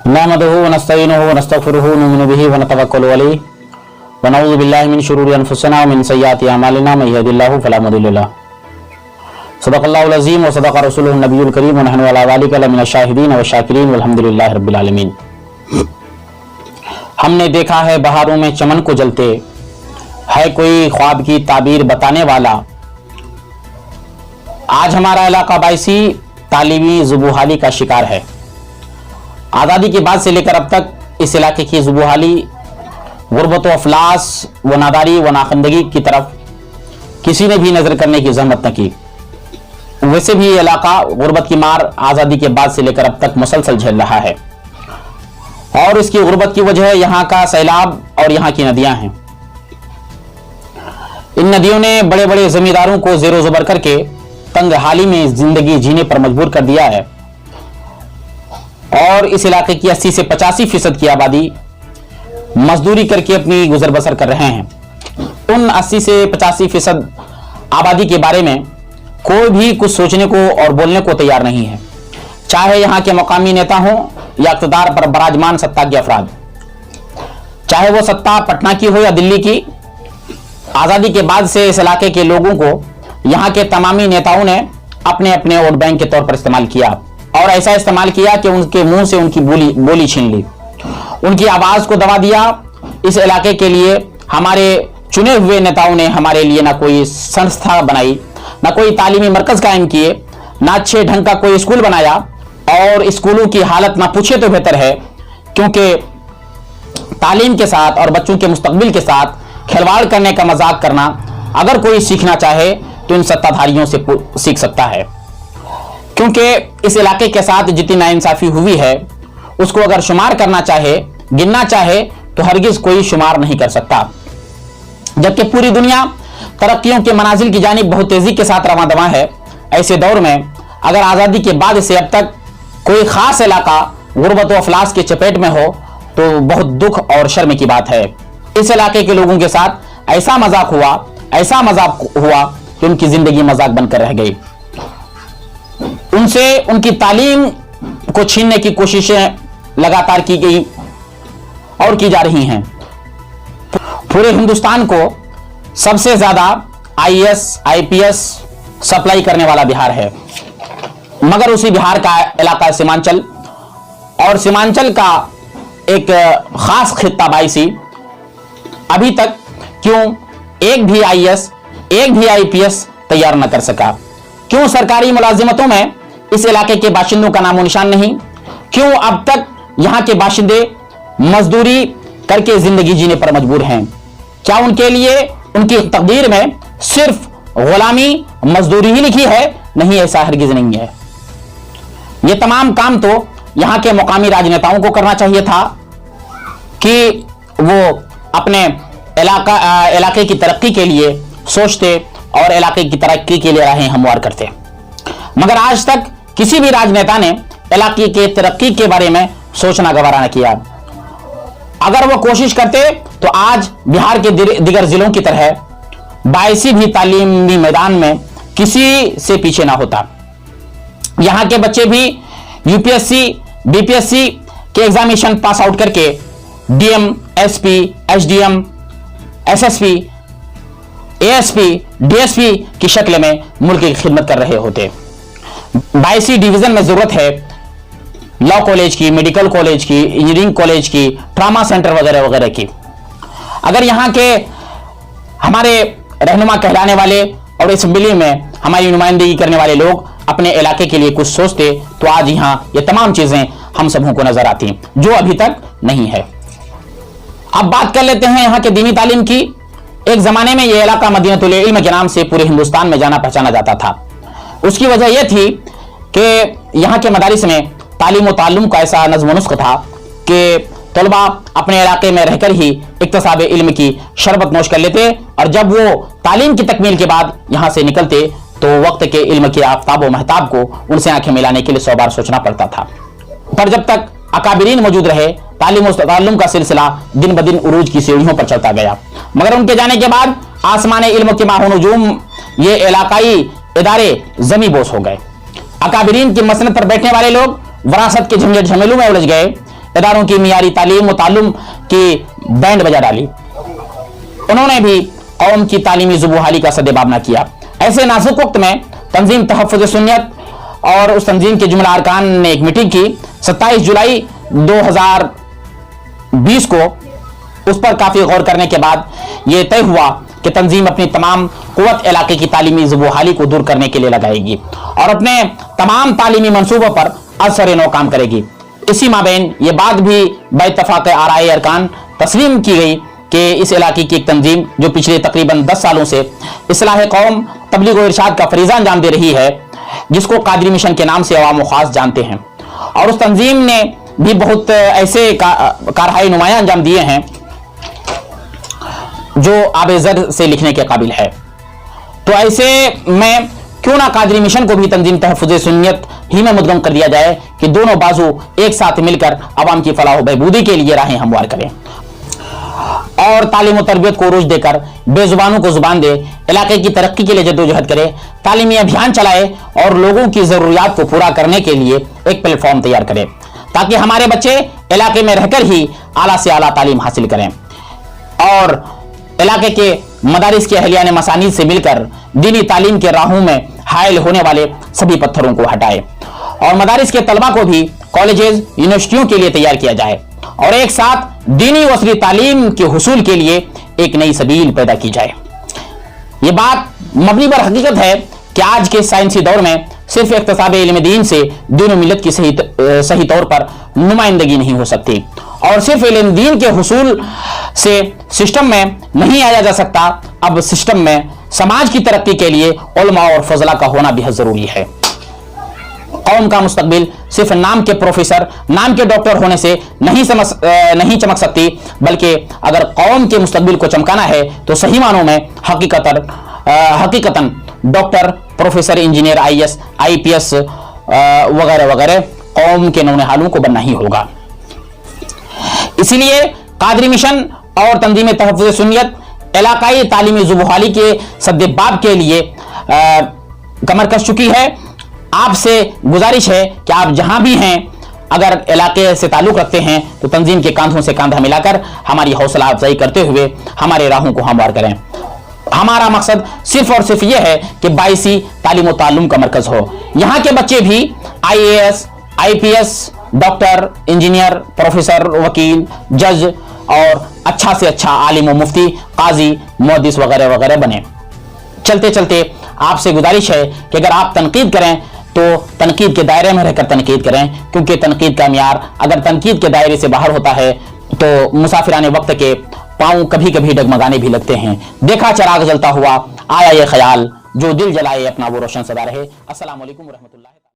नहमदुहु व नस्तईनुहु व नस्तगफिरुहु व नु'मिनु बिही व नतवक्कलु अलैहि व नऊज़ु बिल्लाहि मिन शुरूरि अनफुसिना व मिन सय्यिआति अमालिना मन यहदिल्लाहु फला मुदिल्ल लहु सदक़ल्लाहुल अज़ीम व सदक़ रसूलुहुन नबियुल करीम व नहनु अला ज़ालिका लमिनश शाहिदीन व शाकिरीन वल्हम्दुलिल्लाहि रब्बिल आलमीन। हमने देखा है बहारों में चमन को जलते, है कोई ख्वाब की ताबीर बताने वाला। आज हमारा इलाका बायसी तालीमी ज़ुबूहाली का शिकार है। आज़ादी के बाद से लेकर अब तक इस इलाके की ज़ुबूहाली, गुर्बत व अफलास व नादारी व नाखंदगी की तरफ किसी ने भी नज़र करने की जहमत न की। वैसे भी ये इलाका गुर्बत की मार आज़ादी के बाद से लेकर अब तक मुसलसल झेल रहा है और इसकी गुर्बत की वजह यहाँ का सैलाब और यहाँ की नदियाँ हैं। इन नदियों ने बड़े बड़े जमींदारों को ज़ेरो ज़बर करके तंग हाली में जिंदगी जीने पर मजबूर कर दिया है और इस इलाके की 80 से 85% की आबादी मजदूरी करके अपनी गुजर बसर कर रहे हैं। उन 80 से 85% आबादी के बारे में कोई भी कुछ सोचने को और बोलने को तैयार नहीं है, चाहे यहाँ के मकामी नेता हों या इक़्तिदार पर बराजमान सत्ता के अफराद, चाहे वो सत्ता पटना की हो या दिल्ली की। आज़ादी के बाद से इस इलाके के लोगों को यहाँ के तमामी नेताओं ने अपने अपने वोट बैंक के तौर पर इस्तेमाल किया और ऐसा इस्तेमाल किया कि उनके मुंह से उनकी बोली छीन ली, उनकी आवाज को दबा दिया। इस इलाके के लिए हमारे चुने हुए नेताओं ने हमारे लिए ना कोई संस्था बनाई, ना कोई तालीमी मरकज कायम किए, ना अच्छे ढंग का कोई स्कूल बनाया और स्कूलों की हालत ना पूछे तो बेहतर है, क्योंकि तालीम के साथ और बच्चों के मुस्तकबिल के साथ खिलवाड़ करने का मजाक करना अगर कोई सीखना चाहे तो इन सत्ताधारियों से सीख सकता है, क्योंकि इस इलाके के साथ जितनी नाइंसाफी हुई है उसको अगर शुमार करना चाहे, गिनना चाहे तो हरगिज कोई शुमार नहीं कर सकता। जबकि पूरी दुनिया तरक्कियों के मनाजिल की जानिब बहुत तेजी के साथ रवां दवा है। ऐसे दौर में अगर आज़ादी के बाद से अब तक कोई खास इलाका गुर्बत व अफलास के चपेट में हो तो बहुत दुख और शर्म की बात है। इस इलाके के लोगों के साथ ऐसा मजाक हुआ कि उनकी जिंदगी मजाक बनकर रह गई। उनसे उनकी तालीम को छीनने की कोशिशें लगातार की गई और की जा रही हैं। पूरे हिंदुस्तान को सबसे ज्यादा आईएएस आईपीएस सप्लाई करने वाला बिहार है, मगर उसी बिहार का इलाका सीमांचल और सीमांचल का एक खास खित्ता बायसी अभी तक क्यों एक भी आईएएस एक भी आईपीएस तैयार न कर सका? क्यों सरकारी मुलाजिमतों में इस इलाके के बाशिंदों का नामो निशान नहीं? क्यों अब तक यहाँ के बाशिंदे मजदूरी करके जिंदगी जीने पर मजबूर हैं? क्या उनके लिए उनकी तकदीर में सिर्फ गुलामी मजदूरी ही लिखी है? नहीं, ऐसा हरगिज नहीं है। ये तमाम काम तो यहाँ के मुकामी राजनेताओं को करना चाहिए था कि वो अपने इलाके की तरक्की के लिए सोचते और इलाके की तरक्की के लिए राहें हमवार करते, मगर आज तक किसी भी राजनेता ने इलाके के तरक्की के बारे में सोचना गवारा न किया। अगर वो कोशिश करते तो आज बिहार के दिगर जिलों की तरह बायसी भी तालीमी मैदान में किसी से पीछे ना होता। यहाँ के बच्चे भी यूपीएससी बीपीएससी के एग्जामिनेशन पास आउट करके DM SP SDM SSP ASP DSP की शक्ल में मुल्क की खिदमत कर रहे होते। बायसी डिवीजन में जरूरत है लॉ कॉलेज की, मेडिकल कॉलेज की, इंजीनियरिंग कॉलेज की, ट्रामा सेंटर वगैरह वगैरह की। अगर यहाँ के हमारे रहनुमा कहलाने वाले और असेंबली में हमारी नुमाइंदगी करने वाले लोग अपने इलाके के लिए कुछ सोचते तो आज यहाँ ये तमाम चीजें हम सबों को नजर आती, जो अभी तक नहीं है। अब बात कर लेते हैं यहाँ के दीनी तालीम की। एक जमाने में यह इलाका मदीनतुल इल्म के नाम से पूरे हिंदुस्तान में जाना पहचाना जाता था। उसकी वजह यह थी कि यहाँ के मदारिस में तालीम व ताल्लुम का ऐसा नज़्म नुस्ख था कि तलबा अपने इलाके में रहकर ही इक्तसाब इल्म की शरबत नोश कर लेते और जब वो तालीम की तकमील के बाद यहाँ से निकलते तो वक्त के इल्म के आफ्ताब व महताब को उनसे आंखें मिलाने के लिए 100 बार सोचना पड़ता था। पर जब तक अकाबिरीन मौजूद रहे तालीम व ताल्लुम का सिलसिला दिन ब दिन उरूज की सीढ़ियों पर चलता गया, मगर उनके जाने के बाद आसमान इल्म के माहुनुजूम ये इलाकाई इदारे जमी बोस हो गए। अकाबिरीन की मसनद पर बैठने वाले लोग वरासत के झंझट झमेलों में उलझ गए। इदारों की मियारी तालीम व ताल्लुम की बैंड बजा डाली। उन्होंने भी कौम की तालीमी जुबूहाली का सद्देबाब न किया। ऐसे नाजुक वक्त में तंजीम तहफ़्फ़ुज़ सुन्नियत और उस तंजीम के जुमला अरकान ने एक मीटिंग की। 27 जुलाई 2020 को उस पर काफ़ी गौर करने के बाद यह तय हुआ कि तंजीम अपनी तमाम कुव्वत इलाके की तालीमी जुबूहाली को दूर करने के लिए लगाएगी और अपने तमाम तालीमी मंसूबों पर असर नौ काम करेगी। इसी माबैन ये बात भी बेइत्तफ़ाक़ आराए अरकान तस्लीम की गई कि इस इलाके की एक तंजीम जो पिछले तकरीबन 10 सालों से इस्लाह कौम तबलीग व इरशाद का फरीज़ा अंजाम दे रही है, जिसको कादरी मिशन के नाम से अवाम खास जानते हैं, और उस तंजीम ने भी बहुत ऐसे कारहाई नुमाया अंजाम दिए हैं जो आबेज़र से लिखने के काबिल है। तो ऐसे में क्यों ना कादरी मिशन को भी तंजीम तहफ़्फ़ुज़ सुन्नियत ही में मुद्गम कर दिया जाए कि दोनों बाजू एक साथ मिलकर अवाम की फलाह व बहबूदी के लिए राहें हमवार करें और तालीम व तरबियत को उरूज देकर बेजुबानों को जुबान दे, इलाके की तरक्की के लिए जद्दोजहद करे, तालीमी अभियान चलाए और लोगों की ज़रूरियात को पूरा करने के लिए एक प्लेटफॉर्म तैयार करे, ताकि हमारे बच्चे इलाके में रहकर ही आला से आला तालीम हासिल करें और इलाके के मदारिस के अहलियान मसानीद से मिलकर दीनी तालीम के राहों में हायल होने वाले सभी पत्थरों को हटाए और मदारिस के तलबा को भी कॉलेजेस यूनिवर्सिटियों के लिए तैयार किया जाए और एक साथ दीनी व असली तालीम के हुसूल के लिए एक नई सबील पैदा की जाए। ये बात मबनी पर हकीकत है कि आज के साइंसी दौर में सिर्फ इख्तिसाब इल्म दीन से दीन व मिल्लत की सही तौर पर नुमाइंदगी नहीं हो सकती और सिर्फ इल्म दीन के हुसूल से सिस्टम में नहीं आया जा सकता। अब सिस्टम में समाज की तरक्की के लिए उलमा और फजला का होना बेहद जरूरी है। कौम का मुस्तकबिल सिर्फ नाम के प्रोफेसर, नाम के डॉक्टर होने से नहीं चमक सकती, बल्कि अगर कौम के मुस्तकबिल को चमकाना है तो सही मानों में हकीकतन doctor, professor, engineer, IAS, IPS वगैरह वगैरह कौम के नौनिहालों को बनना ही होगा। इसीलिए कादरी मिशन और तंजीम तहफ़्फ़ुज़ सुन्नियत इलाकाई तालीमी जुबूहाली के सद्देबाब के लिए कमर कस चुकी है। आपसे गुजारिश है कि आप जहां भी हैं, अगर इलाके से ताल्लुक़ रखते हैं तो तंजीम के कांधों से कांधा मिलाकर हमारी हौसला अफजाई करते हुए हमारे राहों को हमवार करें। हमारा मकसद सिर्फ और सिर्फ यह है कि बाइसी तालीम व ताल्लुम का मरकज हो। यहाँ के बच्चे भी IAS, IPS, doctor, engineer, professor, वकील, जज और अच्छा से अच्छा आलिम व मुफ्ती, काजी, मुहद्दिस वगैरह वगैरह बने। चलते चलते आपसे गुजारिश है कि अगर आप तनकीद करें तो तनकीद के दायरे में रहकर तनकीद करें, क्योंकि तनकीद का मियार अगर तनकीद के दायरे से बाहर होता है तो मुसाफिराने वक्त के पांव कभी कभी डगमगाने भी लगते हैं। देखा चिराग जलता हुआ, आया ये ख्याल, जो दिल जलाए अपना वो रोशन सदा रहे। अस्सलाम वालेकुम रहमतुल्लाह।